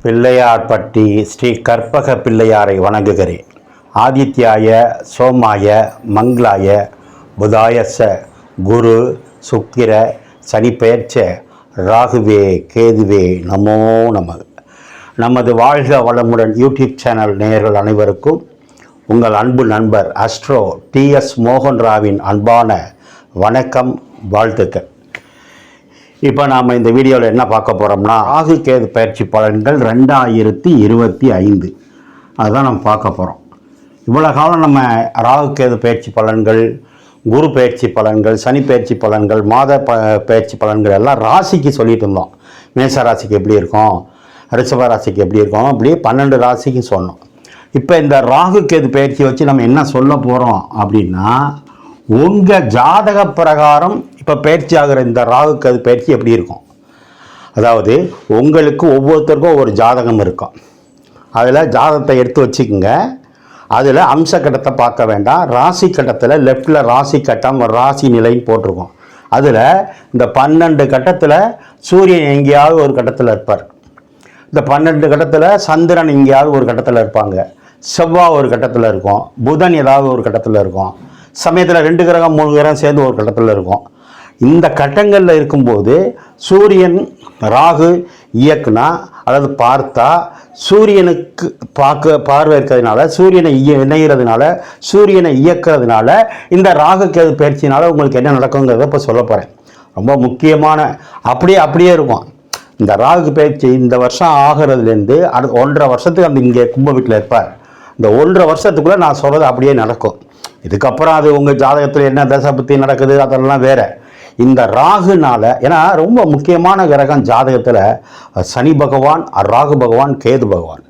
பிள்ளையார்பட்டி ஸ்ரீ கற்பக பிள்ளையாரை வணங்குகிறேன். ஆதித்யாய சோமாய மங்களாய புதாயச குரு சுக்கிர சனிப்பெயர்ச்ச ராகுவே கேதுவே நமோ நம. நமது வாழ்க வளமுடன் யூடியூப் சேனல் நேயர்கள் அனைவருக்கும் உங்கள் அன்பு நண்பர் அஸ்ட்ரோ TS மோகன் ராவின் அன்பான வணக்கம், வாழ்த்துக்கள். இப்போ நாம் இந்த வீடியோவில் என்ன பார்க்க போகிறோம்னா, ராகு கேது பயிற்சி பலன்கள் 2025 அதுதான் நம்ம பார்க்க போகிறோம். இவ்வளோ காலம் நம்ம ராகு கேது பயிற்சி பலன்கள், குரு பயிற்சி பலன்கள், சனி பயிற்சி பலன்கள், மாத பயிற்சி பலன்கள் எல்லாம் ராசிக்கு சொல்லிட்டு இருந்தோம். மேச ராசிக்கு எப்படி இருக்கும், ரிஷப ராசிக்கு எப்படி இருக்கும், அப்படியே 12 ராசிக்கு சொன்னோம். இப்போ இந்த ராகு கேது பயிற்சி வச்சு நம்ம என்ன சொல்ல போகிறோம் அப்படின்னா, உங்கள் ஜாதக பிரகாரம் இப்போ பயிற்சி ஆகிற இந்த ராகு கேது பயிற்சி எப்படி இருக்கும். அதாவது உங்களுக்கு ஒவ்வொருத்தருக்கும் ஒரு ஜாதகம் இருக்கும். அதில் ஜாதகத்தை எடுத்து வச்சுக்கோங்க. அதில் அம்ச கட்டத்தை பார்க்க வேண்டாம். ராசி கட்டத்தில் லெஃப்டில் ராசி கட்டம் ராசி நிலைன்னு போட்டிருக்கோம். அதில் இந்த 12 கட்டத்தில் சூரியன் எங்கேயாவது ஒரு கட்டத்தில் இருப்பார். இந்த 12 கட்டத்தில் சந்திரன் எங்கேயாவது ஒரு கட்டத்தில் இருப்பாங்க. செவ்வாய் ஒரு கட்டத்தில் இருக்கும். புதன் ஏதாவது ஒரு கட்டத்தில் இருக்கும். சமயத்தில் 2 கிரகம் 3 கிரகம் சேர்ந்து ஒரு கட்டத்தில் இருக்கும். இந்த கட்டங்களில் இருக்கும்போது சூரியன் ராகு இயக்குனா, அதாவது பார்த்தா, சூரியனுக்கு பார்வை இருக்கிறதுனால, சூரியனை இணைகிறதுனால, சூரியனை இயக்கிறதுனால இந்த ராகு கேது பயிற்சினால உங்களுக்கு என்ன நடக்குங்கிறத இப்போ சொல்ல போகிறேன். ரொம்ப முக்கியமான அப்படியே இருக்கும். இந்த ராகு பயிற்சி இந்த வருஷம் ஆகிறதுலேருந்து அடுத்த 1.5 வருஷத்துக்கு அந்த இங்கே கும்ப வீட்டில் இருப்பார். இந்த 1.5 வருஷத்துக்குள்ளே நான் சொல்கிறது அப்படியே நடக்கும். இதுக்கப்புறம் அது உங்கள் ஜாதகத்தில் என்ன தசை பற்றி நடக்குது அதெல்லாம் வேறு. இந்த ராகுனால, ஏன்னா ரொம்ப முக்கியமான கிரகம் ஜாதகத்தில் சனி பகவான், ராகு பகவான், கேது பகவான்.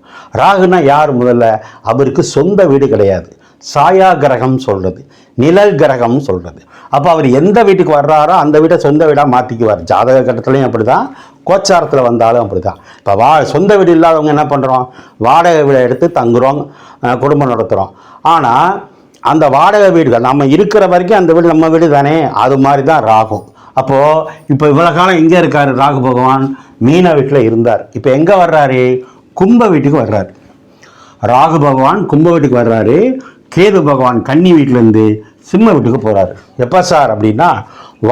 ராகுனா யார்? முதல்ல அவருக்கு சொந்த வீடு கிடையாது. சாயா கிரகம் சொல்கிறது, நிழல் கிரகம் சொல்கிறது. அப்போ அவர் எந்த வீட்டுக்கு வர்றாரோ அந்த வீட்டை சொந்த வீடாக மாற்றிக்குவார். ஜாதக கட்டத்துலையும் அப்படி தான், கோச்சாரத்தில் வந்தாலும் அப்படி தான். இப்போ சொந்த வீடு இல்லாதவங்க என்ன பண்ணுறோம், வாடகை வீடை எடுத்து தங்குறோம், குடும்பம் நடத்துகிறோம். ஆனால் அந்த வாடகை வீடுகள் நம்ம இருக்கிற வரைக்கும் அந்த வீடு நம்ம வீடு தானே, அது மாதிரி தான் ராகு. அப்போது இப்போ இவ்வளோ காலம் எங்கே இருக்கார் ராகு பகவான்? மீன வீட்டில் இருந்தார். இப்போ எங்கே வர்றாரு? கும்ப வீட்டுக்கு வர்றாரு. ராகு பகவான் கும்ப வீட்டுக்கு வர்றாரு. கேது பகவான் கன்னி வீட்டிலேருந்து சிம்ம வீட்டுக்கு போகிறாரு. எப்போ சார் அப்படின்னா,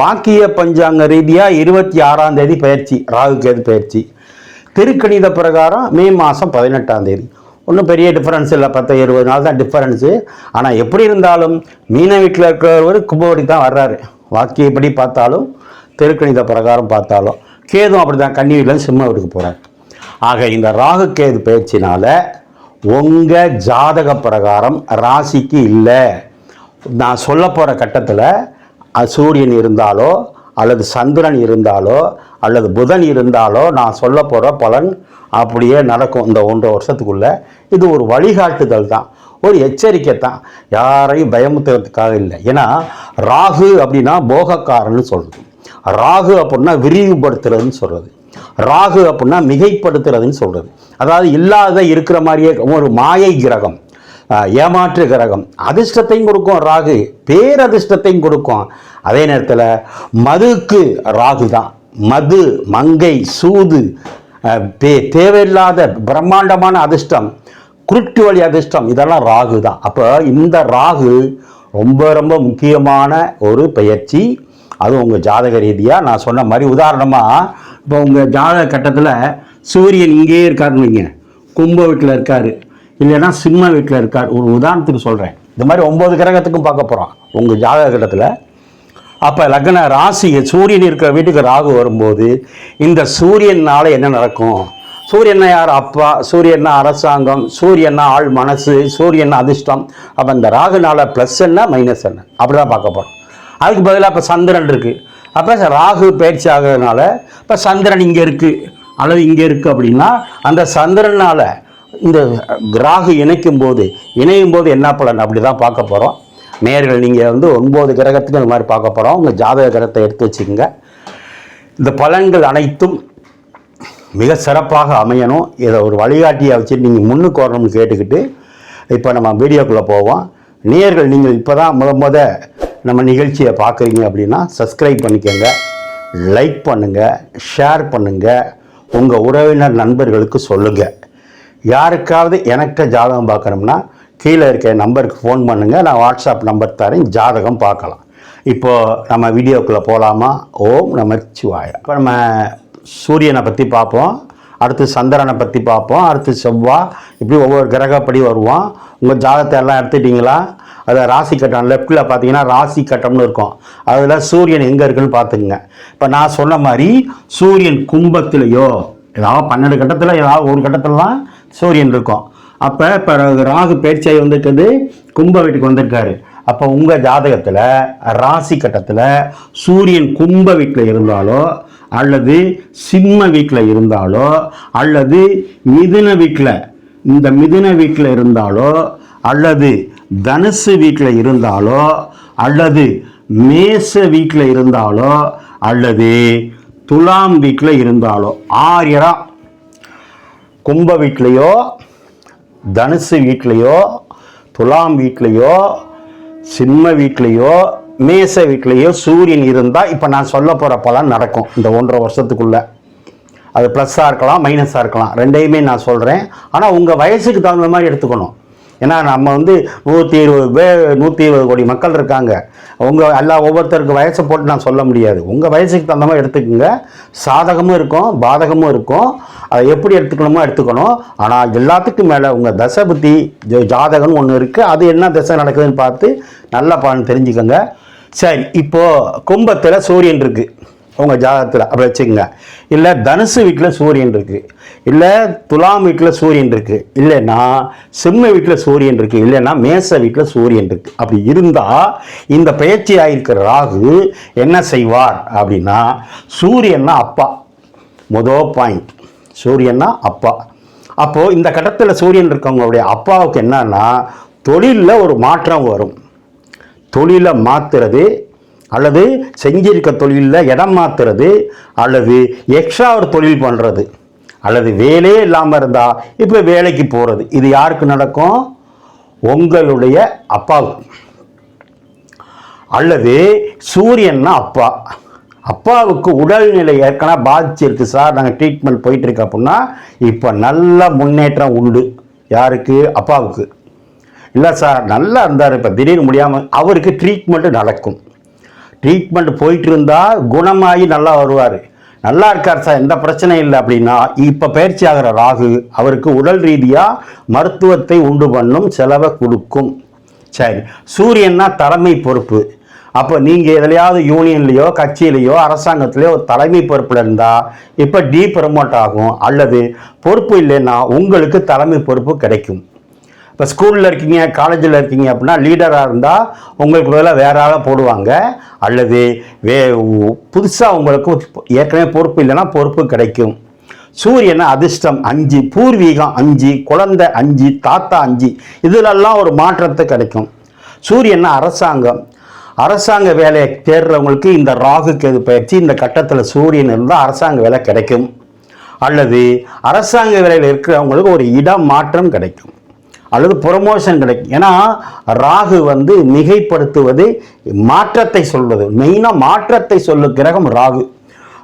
வாக்கிய பஞ்சாங்க ரீதியாக 26ஆம் தேதி பயிற்சி, ராகு கேது பயிற்சி. திருக்கணித பிரகாரம் மே மாதம் 18ஆம் தேதி. ஒன்றும் பெரிய டிஃப்ரென்ஸ் இல்லை, 10-20 நாள் தான் டிஃப்ரென்ஸு. ஆனால் எப்படி இருந்தாலும் மீன வீட்டில் இருக்கிறவர் கும்பவடி தான் வர்றாரு. வாக்கியப்படி பார்த்தாலும் திருக்கணித பிரகாரம் பார்த்தாலும் கேதும் அப்படி தான் கன்னி வீட்டில் சிம்ம வீட்டுக்கு போகிறார். ஆக இந்த ராகு கேது பயிற்சினால் உங்கள் ஜாதக பிரகாரம் ராசிக்கு இல்லை, நான் சொல்ல போகிற கட்டத்தில் சூரியன் இருந்தாலோ அல்லது சந்திரன் இருந்தாலோ அல்லது புதன் இருந்தாலோ நான் சொல்ல போகிற பலன் அப்படியே நடக்கும். இந்த 1.5 வருஷத்துக்குள்ளே இது ஒரு வழிகாட்டுதல் தான், ஒரு எச்சரிக்கை தான், யாரையும் பயமுத்துறதுக்காக இல்லை. ஏன்னா ராகு அப்படின்னா போகக்காரன்னு சொல்கிறது, ராகு அப்படின்னா விரிவுபடுத்துறதுன்னு சொல்கிறது, ராகு அப்படின்னா மிகைப்படுத்துறதுன்னு சொல்கிறது. அதாவது இல்லாத இருக்கிற மாதிரியே ஒரு மாயை கிரகம், ஏமாற்று கிரகம். அதிர்ஷ்டத்தையும் கொடுக்கும் ராகு, பேரதிர்ஷ்டத்தையும் கொடுக்கும். அதே நேரத்தில் மதுக்கு ராகு தான். மது, மங்கை, சூது, தேவையில்லாத பிரம்மாண்டமான அதிர்ஷ்டம், குருட்டு வழி அதிர்ஷ்டம், இதெல்லாம் ராகு தான். அப்போ இந்த ராகு ரொம்ப ரொம்ப முக்கியமான ஒரு பயிற்சி. அதுவும் உங்கள் ஜாதக ரீதியாக நான் சொன்ன மாதிரி, உதாரணமாக இப்போ உங்கள் ஜாதக கட்டத்தில் சூரியன் இங்கேயே இருக்காருன்னு வைங்க, கும்ப வீட்டில் இருக்கார், இல்லைன்னா சிம்ம வீட்டில் இருக்கார். ஒரு உதாரணத்துக்கு சொல்கிறேன். இந்த மாதிரி 9 கிரகத்துக்கும் பார்க்க போகிறோம் உங்கள் ஜாதக கட்டத்தில். அப்போ லக்ன ராசி சூரியன் இருக்கிற வீட்டுக்கு ராகு வரும்போது இந்த சூரியனால் என்ன நடக்கும்? சூரியன்னா யார்? அப்பா. சூரியன்னா அரசாங்கம். சூரியன்னா ஆள் மனசு. சூரியன்னா அதிர்ஷ்டம். அப்போ இந்த ராகுனால ப்ளஸ் என்ன மைனஸ் என்ன அப்படி தான் பார்க்க போகிறோம். அதுக்கு பதிலாக இப்போ சந்திரன் இருக்குது. அப்போ ராகு பயிற்சி ஆகிறதுனால இப்போ சந்திரன் இங்கே இருக்குது அல்லது இங்கே இருக்குது அப்படின்னா, அந்த சந்திரனால் இந்த ராகு இணையும் போது என்ன பலன் அப்படி தான் பார்க்க போகிறோம். நேயர்கள் நீங்கள் 9 கிரகத்துக்கு இந்த மாதிரி பார்க்க போகிறோம். உங்கள் ஜாதக கிரகத்தை எடுத்து வச்சுக்கோங்க. இந்த பலன்கள் அனைத்தும் மிக சிறப்பாக அமையணும். இதை ஒரு வழிகாட்டியை வச்சுட்டு நீங்கள் முன்னுக்கு வரணும்னு கேட்டுக்கிட்டு இப்போ நம்ம வீடியோக்குள்ளே போவோம். நேயர்கள் நீங்கள் இப்போ தான் முத நம்ம நிகழ்ச்சியை பார்க்குறீங்க அப்படின்னா சப்ஸ்கிரைப் பண்ணிக்கோங்க, லைக் பண்ணுங்கள், ஷேர் பண்ணுங்கள், உங்கள் உறவினர் நண்பர்களுக்கு சொல்லுங்கள். யாருக்காவது எனக்கிட்ட ஜாதகம் பார்க்கணும்னா கீழே இருக்க நம்பருக்கு ஃபோன் பண்ணுங்கள். நான் வாட்ஸ்அப் நம்பர் தரேன், ஜாதகம் பார்க்கலாம். இப்போது நம்ம வீடியோக்குள்ளே போகலாமா? ஓம் நமச்சிவாய. இப்போ நம்ம சூரியனை பற்றி பார்ப்போம், அடுத்து சந்திரனை பற்றி பார்ப்போம், அடுத்து செவ்வாய், இப்படி ஒவ்வொரு கிரகப்படி வருவோம். உங்கள் ஜாதகத்தை எல்லாம் எடுத்துட்டிங்களா? அதில் ராசி கட்டம் லெஃப்டில் பார்த்தீங்கன்னா ராசி கட்டம்னு இருக்கும். அதில் சூரியன் எங்கே இருக்குன்னு பார்த்துக்குங்க. இப்போ நான் சொன்ன மாதிரி சூரியன் கும்பத்திலேயோ ஏதாவது 12 கட்டத்தில் ஏதாவது ஒரு கட்டத்திலலாம் சூரியன் இருக்கும். அப்போ இப்போ ராகு பயிற்சியாகி வந்திருக்குது, கும்ப வீட்டுக்கு வந்திருக்காரு. அப்போ உங்கள் ஜாதகத்தில் ராசி கட்டத்தில் சூரியன் கும்ப வீட்டில் இருந்தாலோ அல்லது சிம்ம வீட்டில் இருந்தாலோ அல்லது மிதுன வீட்டில் இந்த மிதுன வீட்டில் இருந்தாலோ அல்லது தனுசு வீட்டில் இருந்தாலோ அல்லது மேச வீட்டில் இருந்தாலோ அல்லது துலாம் வீட்டில் இருந்தாலோ 6 இடம் கும்ப வீட்லேயோ தனுசு வீட்லேயோ துலாம் வீட்லேயோ சிம்ம வீட்லேயோ மேச வீட்லேயோ சூரியன் இருந்தால் இப்போ நான் சொல்ல போகிற பலன் நடக்கும் இந்த 1.5 வருஷத்துக்குள்ளே. அது ப்ளஸ்ஸாக இருக்கலாம் மைனஸாக இருக்கலாம், ரெண்டையுமே நான் சொல்கிறேன். ஆனால் உங்கள் வயசுக்கு தகுந்த மாதிரி எடுத்துக்கணும். ஏன்னா நம்ம 120 கோடி மக்கள் இருக்காங்க. ஒவ்வொருத்தருக்கு வயசை போட்டு நான் சொல்ல முடியாது. உங்கள் வயசுக்கு தகுந்த மாதிரி எடுத்துக்கோங்க. சாதகமும் இருக்கும் பாதகமும் இருக்கும், அதை எப்படி எடுத்துக்கணுமோ எடுத்துக்கணும். ஆனால் எல்லாத்துக்கும் மேலே உங்கள் தசை புத்தி ஜாதகம்னு ஒன்று இருக்குது, அது என்ன தசை நடக்குதுன்னு பார்த்து நல்லா தெரிஞ்சுக்கோங்க. சரி, இப்போது கும்பத்தில் சூரியன் இருக்குது உங்கள் ஜாதகத்தில், அப்படி வச்சுக்கோங்க. இல்லை தனுசு வீட்டில் சூரியன் இருக்குது, இல்லை துலாம் வீட்டில் சூரியன் இருக்குது, இல்லைன்னா சிம்ம வீட்டில் சூரியன் இருக்குது, இல்லைன்னா மேச வீட்டில் சூரியன் இருக்குது. அப்படி இருந்தால் இந்த பயிற்சி ஆகிருக்கிற ராகு என்ன செய்வார் அப்படின்னா, சூரியன்னா அப்பா, முதல் பாயிண்ட், சூரியன்னா அப்பா. அப்போது இந்த கட்டத்தில் சூரியன் இருக்கவங்களுடைய அப்பாவுக்கு என்னன்னா தொழிலில் ஒரு மாற்றம் வரும். தொழிலை மாற்றுறது அல்லது செஞ்சிருக்க தொழிலில் இடம் மாற்றுறது அல்லது எக்ஸ்ட்ரா ஒரு தொழில் பண்ணுறது அல்லது வேலையே இல்லாமல் இருந்தால் இப்போ வேலைக்கு போகிறது. இது யாருக்கு நடக்கும்? உங்களுடைய அப்பாவுக்கு. அல்லது சூரியன்னா அப்பா, அப்பாவுக்கு உடல்நிலை ஏற்கனவே பாதிச்சிருக்கு சார், நாங்கள் ட்ரீட்மெண்ட் போயிட்டுருக்கு அப்படின்னா இப்போ நல்ல முன்னேற்றம் உண்டு. யாருக்கு? அப்பாவுக்கு. இல்லை சார் நல்லா இருந்தார், இப்போ திடீர்னு முடியாமல், அவருக்கு ட்ரீட்மெண்ட்டு நடக்கும். ட்ரீட்மெண்ட் போயிட்டு இருந்தால் குணமாகி நல்லா வருவார். நல்லா இருக்கார் சார், எந்த பிரச்சனையும் இல்லை அப்படின்னா இப்போ பயிற்சி ஆகிற ராகு அவருக்கு உடல் ரீதியாக மருத்துவத்தை உண்டு பண்ணும், செலவை கொடுக்கும். சரி, சூரியன்னா தலைமை பொறுப்பு. அப்போ நீங்கள் எதுலையாவது யூனியன்லேயோ கட்சியிலையோ அரசாங்கத்திலையோ தலைமை பொறுப்பில் இருந்தால் இப்போ ப்ரமோட் ஆகும். அல்லது பொறுப்பு இல்லைன்னா உங்களுக்கு தலைமை பொறுப்பு கிடைக்கும். இப்போ ஸ்கூலில் இருக்கீங்க காலேஜில் இருக்கீங்க அப்படின்னா லீடராக இருந்தால் உங்களுக்கு பதிலாக வேற ஆளாக போடுவாங்க. அல்லது புதுசாக உங்களுக்கு ஏற்கனவே பொறுப்பு இல்லைன்னா பொறுப்பு கிடைக்கும். சூரியனை அதிர்ஷ்டம் 5, பூர்வீகம் 5, குழந்தை 5, தாத்தா 5, இதிலெல்லாம் ஒரு மாற்றத்தை கிடைக்கும். சூரியனை அரசாங்க வேலையை தேடுறவங்களுக்கு இந்த ராகு கேது பயிற்சி இந்த கட்டத்தில் சூரியன் இருந்தால் அரசாங்க வேலை கிடைக்கும். அல்லது அரசாங்க வேலையில் இருக்கிறவங்களுக்கு ஒரு இடம் மாற்றம் கிடைக்கும் அல்லது ப்ரொமோஷன் கிடைக்கும். ஏன்னா ராகு மிகைப்படுத்துவது, மாற்றத்தை சொல்வது, மெயினாக மாற்றத்தை சொல்லு கிரகம் ராகு.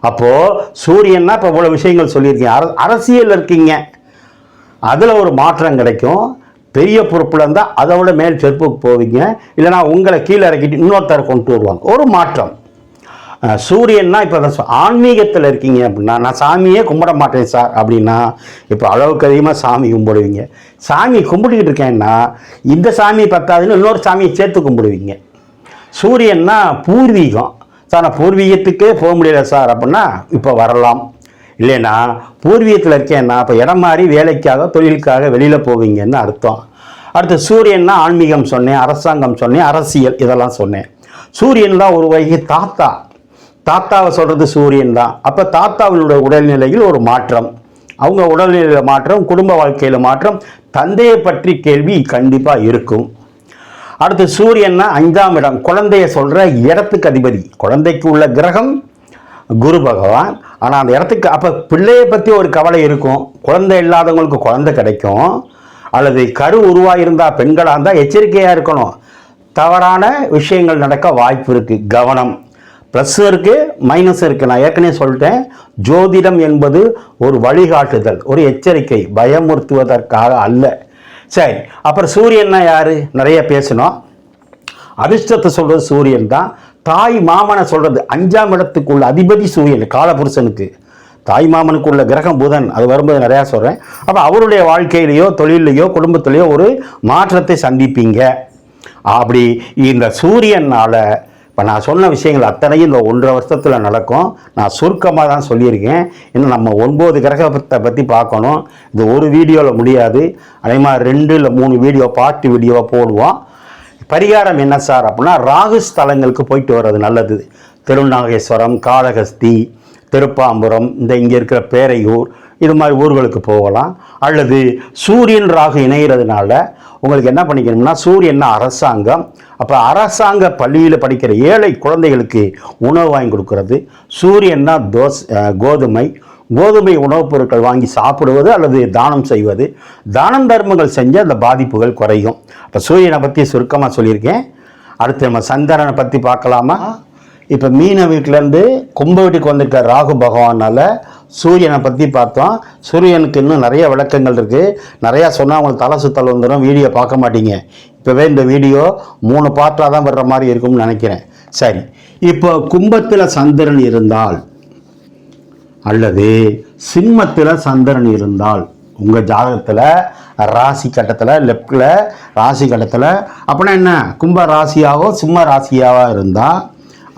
அப்போது சூரியன்னா இப்போ இவ்வளோ விஷயங்கள் சொல்லியிருக்கீங்க. அரசியல் இருக்கீங்க, அதில் ஒரு மாற்றம் கிடைக்கும். பெரிய பொறுப்பில் இருந்தால் அதை விட மேல் செருப்புக்கு போவீங்க. இல்லைனா உங்களை கீழே இறக்கிட்டு இன்னொருத்தரை கொண்டு வருவாங்க, ஒரு மாற்றம். சூரியன்னா இப்போ ஆன்மீகத்தில் இருக்கீங்க அப்படின்னா, நான் சாமியே கும்பிட மாட்டேன் சார் அப்படின்னா இப்போ அளவுக்கு அதிகமாக சாமி கும்பிடுவீங்க. சாமி கும்பிட்டுக்கிட்டு இருக்கேன்னா இந்த சாமி பத்தாதுன்னு இன்னொரு சாமியை சேர்த்து கும்பிடுவீங்க. சூரியன்னா பூர்வீகம் சார், நான் பூர்வீகத்துக்கே போக முடியல சார் அப்படின்னா இப்போ வரலாம். இல்லைன்னா பூர்வீகத்தில் இருக்கேன்னா இப்போ இடம் மாறி வேலைக்காக தொழிலுக்காக வெளியில் போவீங்கன்னு அர்த்தம். அடுத்து சூரியன்னா ஆன்மீகம் சொன்னேன், அரசாங்கம் சொன்னேன், அரசியல் இதெல்லாம் சொன்னேன். சூரியன் தான் ஒரு வகை தாத்தாவை சொல்கிறது சூரியன் தான். அப்போ தாத்தாவினுடைய உடல்நிலையில் ஒரு மாற்றம், அவங்க உடல்நிலையில் மாற்றம், குடும்ப வாழ்க்கையில் மாற்றம், தந்தையை பற்றி கேள்வி கண்டிப்பாக இருக்கும். அடுத்து சூரியன்னா 5ஆம் இடம், குழந்தைய சொல்கிற இடத்துக்கு அதிபதி. குழந்தைக்கு உள்ள கிரகம் குரு பகவான். ஆனால் அந்த இடத்துக்கு அப்போ பிள்ளையை பற்றி ஒரு கவலை இருக்கும். குழந்தை இல்லாதவங்களுக்கு குழந்தை கிடைக்கும். அல்லது கரு உருவாயிருந்தால் பெண்களாக இருந்தால் எச்சரிக்கையாக இருக்கணும், தவறான விஷயங்கள் நடக்க வாய்ப்பு இருக்குது, கவனம். ப்ளஸ்ஸும் இருக்குது மைனஸும் இருக்குது. நான் ஏற்கனவே சொல்லிட்டேன், ஜோதிடம் என்பது ஒரு வழிகாட்டுதல், ஒரு எச்சரிக்கை, பயமுறுத்துவதற்காக அல்ல. சரி, அப்புறம் சூரியன்னா யார்? நிறைய பேசணும். அதிர்ஷ்டத்தை சொல்கிறது சூரியன் தான். தாய் மாமனை சொல்கிறது 5ஆம் இடத்துக்குள்ள அதிபதி சூரியன், காலபுருஷனுக்கு. தாய் மாமனுக்குள்ள கிரகம் புதன், அது வரும்போது நிறையா சொல்கிறேன். அப்போ அவருடைய வாழ்க்கையிலையோ தொழிலையோ குடும்பத்திலையோ ஒரு மாற்றத்தை சந்திப்பீங்க. அப்படி இந்த சூரியனால் இப்போ நான் சொன்ன விஷயங்கள் அத்தனையும் இந்த 1.5 வருஷத்தில் நடக்கும். நான் சுருக்கமாக தான் சொல்லியிருக்கேன். இன்னும் நம்ம 9 கிரகத்தை பற்றி பார்க்கணும். இது ஒரு வீடியோவில் முடியாது. அதே மாதிரி 2 இல்லை 3 வீடியோ பார்ட் வீடியோவை போடுவோம். பரிகாரம் என்ன சார் அப்படின்னா, ராகு ஸ்தலங்களுக்கு போயிட்டு வர்றது நல்லது. திருநாகேஸ்வரம், காளஹஸ்தி, திருப்பாம்புரம், இங்கே இருக்கிற பேரையூர், இது மாதிரி ஊர்களுக்கு போகலாம். அல்லது சூரியன் ராகு இணைகிறதுனால உங்களுக்கு என்ன பண்ணிக்கணும்னா, சூரியன்னா அரசாங்கம். அப்போ அரசாங்க பள்ளியில் படிக்கிற ஏழை குழந்தைகளுக்கு உணவு வாங்கி கொடுக்கறது. சூரியன்னா கோதுமை உணவுப் பொருட்கள் வாங்கி சாப்பிடுவது அல்லது தானம் செய்வது. தானம் தர்மங்கள் செஞ்சு அந்த பாதிப்புகள் குறையும். இப்போ சூரியனை பற்றி சுருக்கமாக சொல்லியிருக்கேன். அடுத்து நம்ம சந்திரனை பற்றி பார்க்கலாமா? இப்போ மீன வீட்டிலேருந்து கும்ப வீட்டுக்கு வந்திருக்க ராகு பகவானால் சூரியனை பற்றி பார்த்தோம். சூரியனுக்கு இன்னும் நிறைய விளக்கங்கள் இருக்குது. நிறையா சொன்னால் அவங்களுக்கு தலை சுத்தல் வந்துடும், வீடியோ பார்க்க மாட்டீங்க. இப்போவே இந்த வீடியோ 3 பார்ட்டாக தான் வர்ற மாதிரி இருக்கும்னு நினைக்கிறேன். சரி, இப்போ கும்பத்தில் சந்திரன் இருந்தால் அல்லது சிம்மத்தில் சந்திரன் இருந்தால் உங்கள் ஜாதகத்தில் ராசி கட்டத்தில் லெஃப்டில் ராசி கட்டத்தில் அப்படின்னா என்ன, கும்ப ராசியாவோ சிம்ம ராசியாவோ இருந்தால்,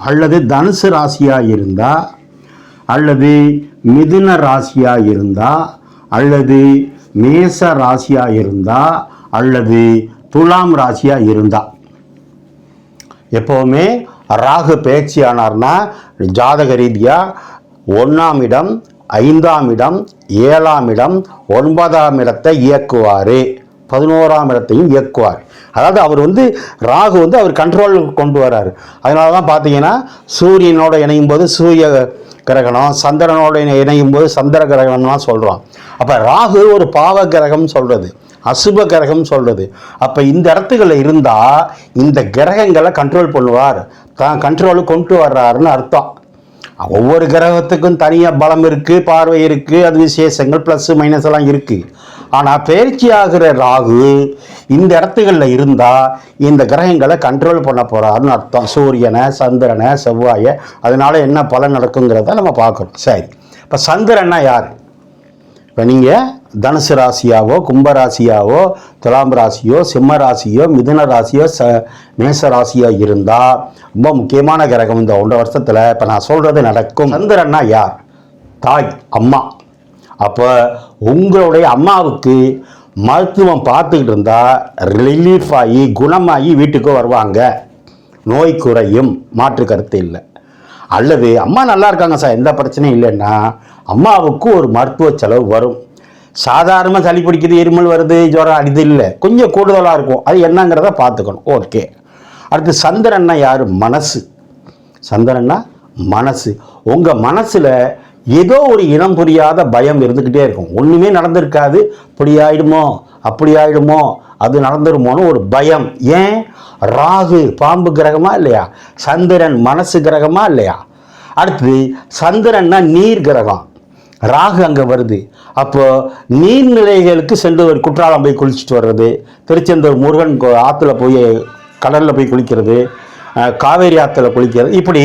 அல்லது தனுசு ராசியாக இருந்தால், அல்லது மிதுன ராசியாக இருந்தால், அல்லது மேச ராசியாக இருந்தால், அல்லது துலாம் ராசியாக இருந்தால், எப்போவுமே ராகு பேச்சு ஆனார்னா ஜாதக ரீதியாக 1ஆம் இடம், 5ஆம் இடம், 7ஆம் இடம், 9ஆம் இடத்தை இயக்குவார், 11ஆம் இடத்தையும் இயக்குவார். அதாவது அவர் ராகு அவர் கண்ட்ரோலுக்கு கொண்டு வர்றாரு. அதனால தான் பார்த்தீங்கன்னா சூரியனோட இணையும் போது சூரிய கிரகணம், சந்திரனோட இணையும் போது சந்திர கிரகணம்லாம் சொல்கிறோம். அப்போ ராகு ஒரு பாவ கிரகம் சொல்கிறது, அசுப கிரகம் சொல்கிறது. அப்போ இந்த இடத்துகளில் இருந்தால் இந்த கிரகங்களை கண்ட்ரோல் பண்ணுவார், தான் கண்ட்ரோலுக்கு கொண்டு வர்றாருன்னு அர்த்தம். ஒவ்வொரு கிரகத்துக்கும் தனியாக பலம் இருக்குது, பார்வை இருக்குது, அது விசேஷங்கள் ப்ளஸ்ஸு மைனஸ் எல்லாம் இருக்குது. ஆனால் பயிற்சி ஆகிற ராகு இந்த இடத்துகளில் இருந்தால் இந்த கிரகங்களை கண்ட்ரோல் பண்ண போகிறாருன்னு அர்த்தம். சூரியனை, சந்திரனை, செவ்வாயை. அதனால என்ன பலன் நடக்குங்கிறத நம்ம பார்க்குறோம். சரி, இப்போ சந்திரன்னா யார்? இப்போ நீங்கள் தனுசு ராசியாவோ, கும்பராசியாவோ, துலாம் ராசியோ, சிம்ம ராசியோ, மிதுன ராசியோ, மேச ராசியோ இருந்தால் ரொம்ப முக்கியமான கிரகம் இந்த 1.5 வருஷத்தில். இப்போ நான் சொல்கிறது நடக்கும். சந்திரன்னா யார்? தாய், அம்மா. அப்போ உங்களுடைய அம்மாவுக்கு மருத்துவம் பார்த்துக்கிட்டு இருந்தால் ரிலீஃப் ஆகி குணமாகி வீட்டுக்கு வருவாங்க, நோய் குறையும், மாற்று கருத்து இல்லை. அல்லது அம்மா நல்லா இருக்காங்க சார், எந்த பிரச்சனையும் இல்லைன்னா அம்மாவுக்கு ஒரு மருத்துவ செலவு வரும். சாதாரணமாக சளி பிடிக்குது, இருமல் வருது, ஜுரம் அடிது இல்லை, கொஞ்சம் கூடுதலாக இருக்கும். அது என்னங்கிறத பார்த்துக்கணும். ஓகே. அடுத்து சந்திரன்னா யார்? மனசு. சந்திரன்னா மனசு. உங்கள் மனசில் ஏதோ ஒரு இனம் புரியாத பயம் இருந்துக்கிட்டே இருக்கும். ஒன்றுமே நடந்திருக்காது, இப்படி ஆகிடுமோ அப்படி ஆகிடுமோ அது நடந்துருமோன்னு ஒரு பயம். ஏன்? ராகு பாம்பு கிரகமா இல்லையா? சந்திரன் மனசு கிரகமா இல்லையா? அடுத்து சந்திரன்னா நீர் கிரகம், ராகு அங்கே வருது. அப்போ நீர்நிலைகளுக்கு சென்று ஒரு குற்றாலம் போய் குளிச்சுட்டு வர்றது, திருச்செந்தூர் முருகன் ஆற்றுல போய் கடலில் போய் குளிக்கிறது, காவேரி ஆற்றுல குளிக்கிறது, இப்படி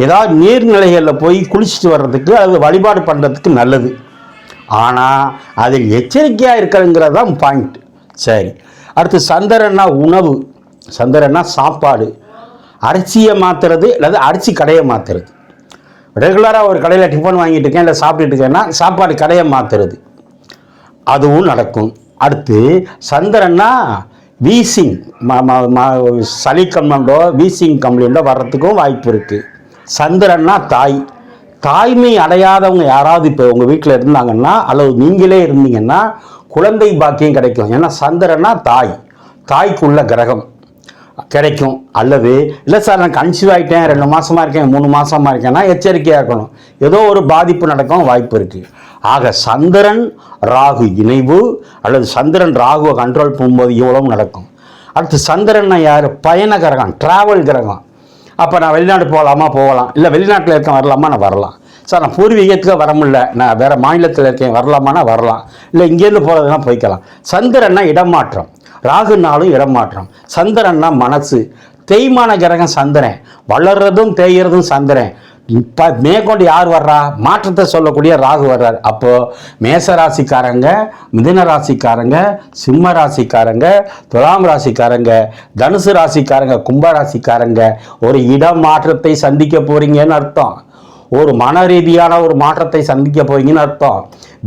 ஏதாவது நீர்நிலைகளில் போய் குளிச்சுட்டு வர்றதுக்கு அது வழிபாடு பண்ணுறதுக்கு நல்லது. ஆனால் அதில் எச்சரிக்கையாக இருக்கிறதுங்கிறது தான் பாயிண்ட். சரி, அடுத்து சந்திரன்னா உணவு, சந்திரன்னா சாப்பாடு. அரிசியை மாற்றுறது அல்லது அரிசி கடையை மாற்றுறது. ரெகுலராக ஒரு கடையில் டிஃபன் வாங்கிட்டு இருக்கேன் இல்லை சாப்பிட்டுட்டு இருக்கேன்னா சாப்பாடு கடையை மாற்றுறது, அதுவும் நடக்கும். அடுத்து சந்திரன்னா வீசிங், சளி கம்ப்ளைண்டோ வீசிங் கம்ப்ளைண்டோ வர்றதுக்கும் வாய்ப்பு இருக்குது. சந்திரன்னா தாய். தாய்மை அடையாதவங்க யாராவது இப்போ உங்கள் வீட்டில் இருந்தாங்கன்னா அல்லது நீங்களே இருந்தீங்கன்னா குழந்தை பாக்கியம் கிடைக்கும். ஏன்னா சந்திரன்னா தாய், தாய்க்குள்ள கிரகம் கிடைக்கும். அல்லது இல்லை சார் நான் கன்சீவ் ஆகிட்டேன், 2 மாதமாக இருக்கேன், 3 மாதமாக இருக்கேன்னா எச்சரிக்கையாக இருக்கணும், ஏதோ ஒரு பாதிப்பு நடக்கும் வாய்ப்பு இருக்குது. ஆக சந்திரன் ராகு இணைவு அல்லது சந்திரன் ராகுவை கண்ட்ரோல் பண்ணும்போது இவ்வளவு நடக்கும். அடுத்து சந்திரன்னா யார்? பயண கிரகம், டிராவல் கிரகம். அப்போ நான் வெளிநாடு போகலாம், இல்லை வெளிநாட்டில் இருக்கேன் வரலாமா, நான் வரலாம். சார் நான் பூர்வீகத்துக்கு வர முடியல, நான் வேறு மாநிலத்தில் இருக்கேன் வரலாமான்னா வரலாம், இல்லை இங்கேருந்து போகிறதுனா போய்க்கலாம். சந்திரன்னா இடமாற்றம், ராகுனாலும் இடமாற்றம். சந்திரன்னா மனசு, தேய்மான கிரகம் சந்திரன், வளர்றதும் தேய்கிறதும் சந்திரன். இப்போ மேற்கொண்டு யார் வர்றா, மாற்றத்தை சொல்லக்கூடிய ராகு வர்றார். அப்போது மேச ராசிக்காரங்க, மிதுன ராசிக்காரங்க, சிம்ம ராசிக்காரங்க, துலாம் ராசிக்காரங்க, தனுசு ராசிக்காரங்க, கும்ப ராசிக்காரங்க ஒரு இடமாற்றத்தை சந்திக்க போகிறீங்கன்னு அர்த்தம். ஒரு மன ரீதியான ஒரு மாற்றத்தை சந்திக்க போகிறீங்கன்னு அர்த்தம்.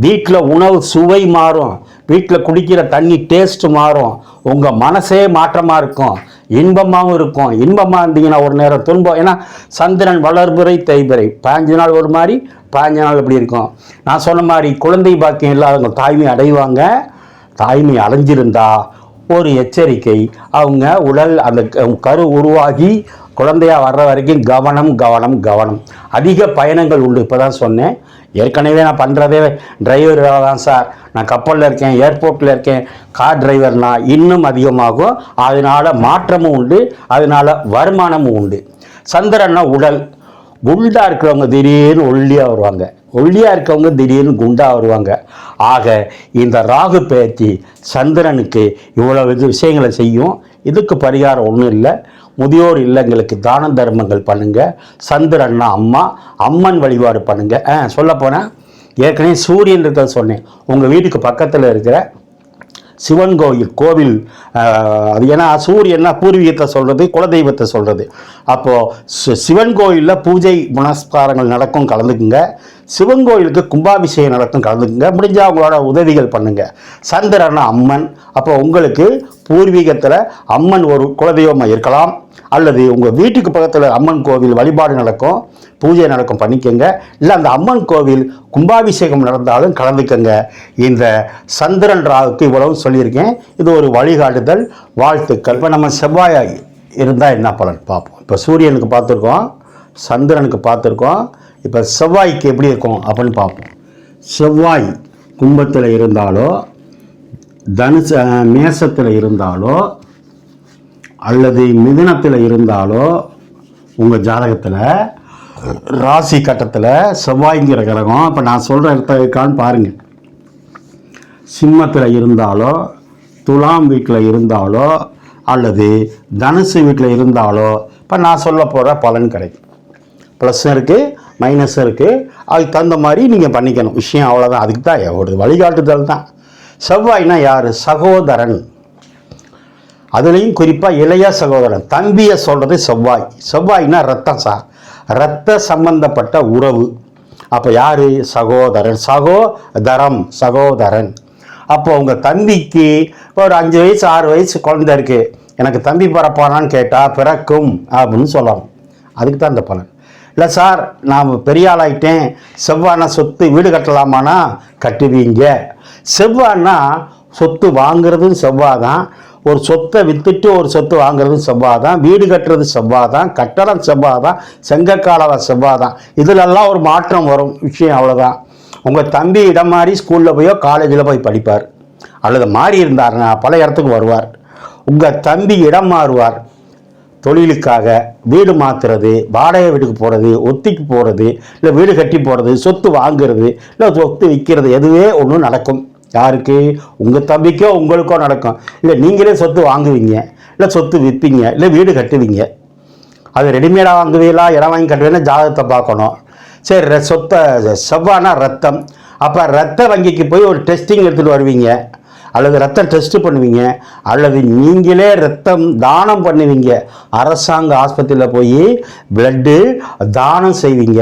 வீட்டில் உணவு சுவை மாறும், வீட்டில் குடிக்கிற தண்ணி டேஸ்ட் மாறும், உங்கள் மனசே மாற்றமாக இருக்கும், இன்பமாகவும் இருக்கும். இன்பமாக இருந்தீங்கன்னா ஒரு நேரம் துன்பம். ஏன்னா சந்திரன் வளர்பிறை தேய்பிறை, 15 நாள் ஒரு மாதிரி, 15 நாள் எப்படி இருக்கும். நான் சொன்ன மாதிரி குழந்தை பாக்கியம் இல்லாதவங்க தாய்மை அடைவாங்க. தாய்மை அடைஞ்சிருந்தா ஒரு எச்சரிக்கை, அவங்க உடல் அந்த கரு உருவாகி குழந்தையாக வர்ற வரைக்கும் கவனம் கவனம் கவனம். அதிக பயணங்கள் உண்டு. இப்போ தான் சொன்னேன், ஏற்கனவே நான் பண்ணுறதே டிரைவர் வேலை தான் சார். நான் கப்பலில் இருக்கேன், ஏர்போர்ட்டில் இருக்கேன், கார் டிரைவர்னா இன்னும் அதிகமாகும். அதனால் மாற்றமும் உண்டு, அதனால் வருமானமும் உண்டு. சந்திரன்னா உடல், குண்டாக இருக்கிறவங்க திடீர்னு ஒல்லியாக வருவாங்க, ஒல்லியாக இருக்கவங்க திடீர்னு குண்டாக வருவாங்க. ஆக இந்த ராகு பெயர்ச்சி சந்திரனுக்கு இவ்வளவு விஷயங்களை செய்யும். இதுக்கு பரிகாரம் ஒன்றும் இல்லை. முதியோர் இல்லங்களுக்கு தான தர்மங்கள் பண்ணுங்கள். சந்திரன்னா அம்மா, அம்மன் வழிபாடு பண்ணுங்கள். சொல்லப்போனால் ஏற்கனவே சூரியன் இருக்கிறத சொன்னேன். உங்கள் வீட்டுக்கு பக்கத்தில் இருக்கிற சிவன் கோவில் அது ஏன்னா சூரியன்னா பூர்வீகத்தை சொல்கிறது, குலதெய்வத்தை சொல்கிறது. அப்போது சிவன் கோயிலில் பூஜை புனஸ்காரங்கள் நடக்கும், கலந்துக்குங்க. சிவன் கோயிலுக்கு கும்பாபிஷேகம் நடக்கும், கலந்துக்குங்க. முடிஞ்சால் அவங்களோட உதவிகள் பண்ணுங்கள். சந்திரனா அம்மன். அப்போ உங்களுக்கு பூர்வீகத்தில் அம்மன் ஒரு குலதெய்வமாக இருக்கலாம், அல்லது உங்கள் வீட்டுக்கு பக்கத்தில் அம்மன் கோவில் வழிபாடு நடக்கும், பூஜை நடக்கும், பண்ணிக்கங்க. இல்லை அந்த அம்மன் கோவில் கும்பாபிஷேகம் நடந்தாலும் கலந்துக்கங்க. இந்த சந்திரன் ராகுக்கு இவ்வளவு சொல்லியிருக்கேன். இது ஒரு வழிகாட்டுதல். வாழ்த்துக்கள். இப்போ நம்ம செவ்வாய் இருந்தால் என்ன பலன் பார்ப்போம். இப்போ சூரியனுக்கு பார்த்துருக்கோம், சந்திரனுக்கு பார்த்துருக்கோம். இப்போ செவ்வாய்க்கு எப்படி இருக்கும் அப்படின்னு பார்ப்போம். செவ்வாய் கும்பத்தில் இருந்தாலோ, மேசத்தில் இருந்தாலோ, அல்லது மிதுனத்தில் இருந்தாலோ, உங்கள் ஜாதகத்தில் ராசி கட்டத்தில் செவ்வாய்ங்கிற கிரகம் இப்போ நான் சொல்கிற இடத்த இருக்கான்னு பாருங்கள். சிம்மத்தில் இருந்தாலோ, துலாம் வீட்டில் இருந்தாலோ, அல்லது தனுசு வீட்டில் இருந்தாலோ இப்போ நான் சொல்ல போகிற பலன் கிடைக்கும். ப்ளஸ்ஸும் இருக்குது, மைனஸும் இருக்குது. அதுக்கு தகுந்த மாதிரி நீங்கள் பண்ணிக்கணும். விஷயம் அவ்வளோதான். அதுக்கு தான் ஒரு வழிகாட்டுதல் தான். செவ்வாய்னா யார்? சகோதரன். அதுலேயும் குறிப்பாக இளைய சகோதரன், தம்பியை சொல்கிறது செவ்வாய். செவ்வாய்னா ரத்தம் சார், இரத்த சம்பந்தப்பட்ட உறவு. அப்போ யார்? சகோதரன். சகோதரன். அப்போ உங்கள் தம்பிக்கு ஒரு 5 வயசு 6 வயசு குழந்தை இருக்குது, எனக்கு தம்பி பிறப்பானான்னு கேட்டால் பிறக்கும் அப்படின்னு சொல்லலாம். அதுக்கு தான் இந்த பலன். இல்லை சார் நான் பெரிய ஆளாயிட்டேன், செவ்வாய்னா சொத்து வீடு கட்டலாமானா கட்டுவீங்க. செவ்வாய்னா சொத்து வாங்குறதும் செவ்வாய் தான், ஒரு சொத்தை விற்றுட்டு ஒரு சொத்து வாங்குறதும் செவ்வாய் தான், வீடு கட்டுறது செவ்வாய் தான், கட்டடம் செவ்வாய் தான், செங்கக்காலவ செவ்வாய் தான். இதிலெல்லாம் ஒரு மாற்றம் வரும். விஷயம் அவ்வளோதான். உங்கள் தம்பி இடம் மாறி ஸ்கூலில் போயோ காலேஜில் போய் படிப்பார், அல்லது மாறி இருந்தார்னா பல இடத்துக்கு வருவார். உங்கள் தம்பி இடம் மாறுவார், தொழிலுக்காக வீடு மாற்றுறது, வாடகை வீட்டுக்கு போகிறது, ஒத்திக்கு போகிறது, இல்லை வீடு கட்டி போகிறது, சொத்து வாங்குறது, இல்லை சொத்து விற்கிறது, எதுவே ஒன்றும் நடக்கும். யாருக்கு? உங்கள் தம்பிக்கோ உங்களுக்கோ நடக்கும். இல்லை நீங்களே சொத்து வாங்குவீங்க, இல்லை சொத்து விற்பீங்க, இல்லை வீடு கட்டுவீங்க. அது ரெடிமேடாக வாங்குவீங்களா, இடம் வாங்கி கட்டுவீங்கன்னா ஜாதகத்தை பார்க்கணும். சரி, சொத்தை செவ்வாய்னா ரத்தம். அப்போ ரத்த வங்கிக்கு போய் ஒரு டெஸ்டிங் எடுத்துகிட்டு வருவீங்க, அல்லது ரத்தம் டெஸ்ட் பண்ணுவீங்க, அல்லது நீங்களே ரத்தம் தானம் பண்ணுவீங்க. அரசாங்க ஆஸ்பத்திரியில் போய் பிளட்டு தானம் செய்வீங்க.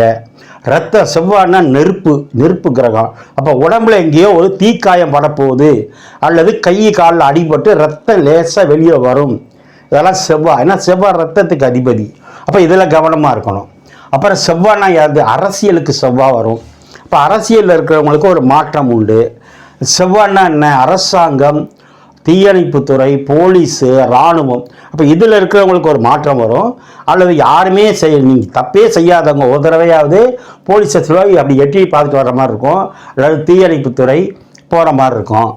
ரத்த செவ்வாய்னா நெருப்பு கிரகம். அப்போ உடம்புல எங்கேயோ ஒரு தீக்காயம் படப்போகுது, அல்லது கை காலில் அடிபட்டு ரத்தம் லேசாக வெளியே வரும். இதெல்லாம் செவ்வாய். ஏன்னா செவ்வாய் ரத்தத்துக்கு அதிபதி. அப்போ இதில் கவனமாக இருக்கணும். அப்புறம் செவ்வாய்னா யாரு? அரசியலுக்கு செவ்வாய் வரும். இப்போ அரசியலில் இருக்கிறவங்களுக்கு ஒரு மாற்றம் உண்டு. செவ்வாய்னா என்ன? அரசாங்கம், தீயணைப்புத்துறை, போலீஸு, இராணுவம். அப்போ இதில் இருக்கிறவங்களுக்கு ஒரு மாற்றம் வரும். அல்லது யாருமே நீங்கள் தப்பே செய்யாதவங்க ஒரு தடவையாவது போலீஸ் ஸ்டேஷனில் அப்படி எட்டி பார்த்துட்டு வர்ற மாதிரி இருக்கும், அல்லது தீயணைப்புத்துறை போகிற மாதிரி இருக்கும்.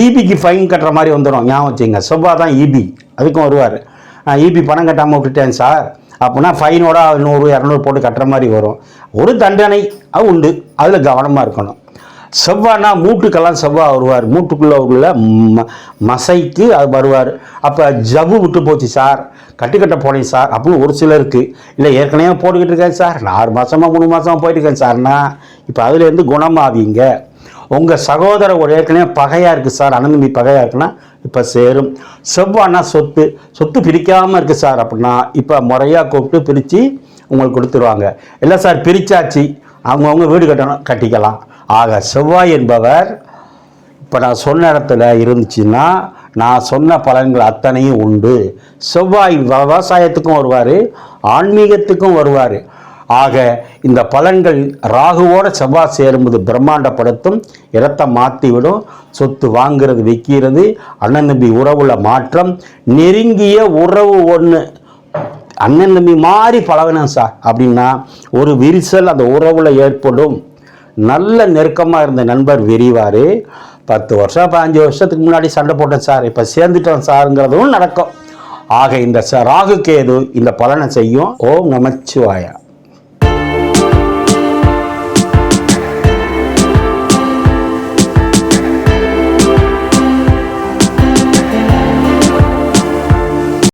ஈபிக்கு ஃபைன் கட்டுற மாதிரி வந்துடும். ஞாபகம் வச்சுங்க, செவ்வாய் தான் ஈபி, அதுக்கும் வருவார். நான் ஈபி பணம் கட்டாமல் விட்டுட்டேன் சார், அப்படின்னா ஃபைனோட 100-200 போட்டு கட்டுற மாதிரி வரும். ஒரு தண்டனை உண்டு, அதில் கவனமாக இருக்கணும். செவ்வாய்னா மூட்டுக்கெல்லாம் செவ்வாய் வருவார், மூட்டுக்குள்ளே உள்ள மசைக்கு அது வருவார். அப்போ ஜவ்வு விட்டு போச்சு சார், கட்டுக்கட்ட போனேன் சார் அப்படின்னு ஒரு சிலருக்கு, இல்லை ஏற்கனவே போட்டுக்கிட்டு இருக்கேன் சார், 6 மாதமாக 3 மாதமாக போயிட்டுருக்கேன் சார்னா இப்போ அதுலேருந்து குணமாவீங்க. உங்கள் சகோதரர் ஒரு ஏற்கனவே பகையாக இருக்குது சார், அண்ணன் தம்பி பகையாக இருக்குன்னா இப்போ சேரும். செவ்வாய்னா சொத்து பிரிக்காமல் இருக்குது சார் அப்படின்னா இப்போ முறையாக கூப்பிட்டு பிரித்து உங்களுக்கு கொடுத்துருவாங்க. இல்லை சார் பிரித்தாச்சு, அவங்கவுங்க வீடு கட்டிக்கலாம். ஆக செவ்வாய் என்பவர் இப்போ நான் சொன்ன இடத்துல இருந்துச்சுன்னா நான் சொன்ன பலன்கள் அத்தனையும் உண்டு. செவ்வாய் விவசாயத்துக்கும் வருவார், ஆன்மீகத்துக்கும் வருவார். ஆக இந்த பலன்கள் ராகுவோட செவ்வாய் சேரும்போது பிரம்மாண்டப்படுத்தும், இடத்தை மாற்றிவிடும், சொத்து வாங்கிறது விற்கிறது, அண்ணன் தம்பி உறவுல மாற்றம், நெருங்கிய உறவு ஒன்று அண்ணன் தம்பி மாதிரி பழகணும் சார் அப்படின்னா ஒரு விரிசல் அந்த உறவுல ஏற்படும். நல்ல நெருக்கமாக இருந்த நண்பர் விரிவார். 10 வருஷம் 15 வருஷத்துக்கு முன்னாடி சண்டை போட்டேன் சார், இப்போ சேர்ந்துட்டோம் சாருங்கிறதும் நடக்கும். ஆக இந்த ராகு கேது இந்த பலனை செய்யும். ஓம் நமச்சிவாயா.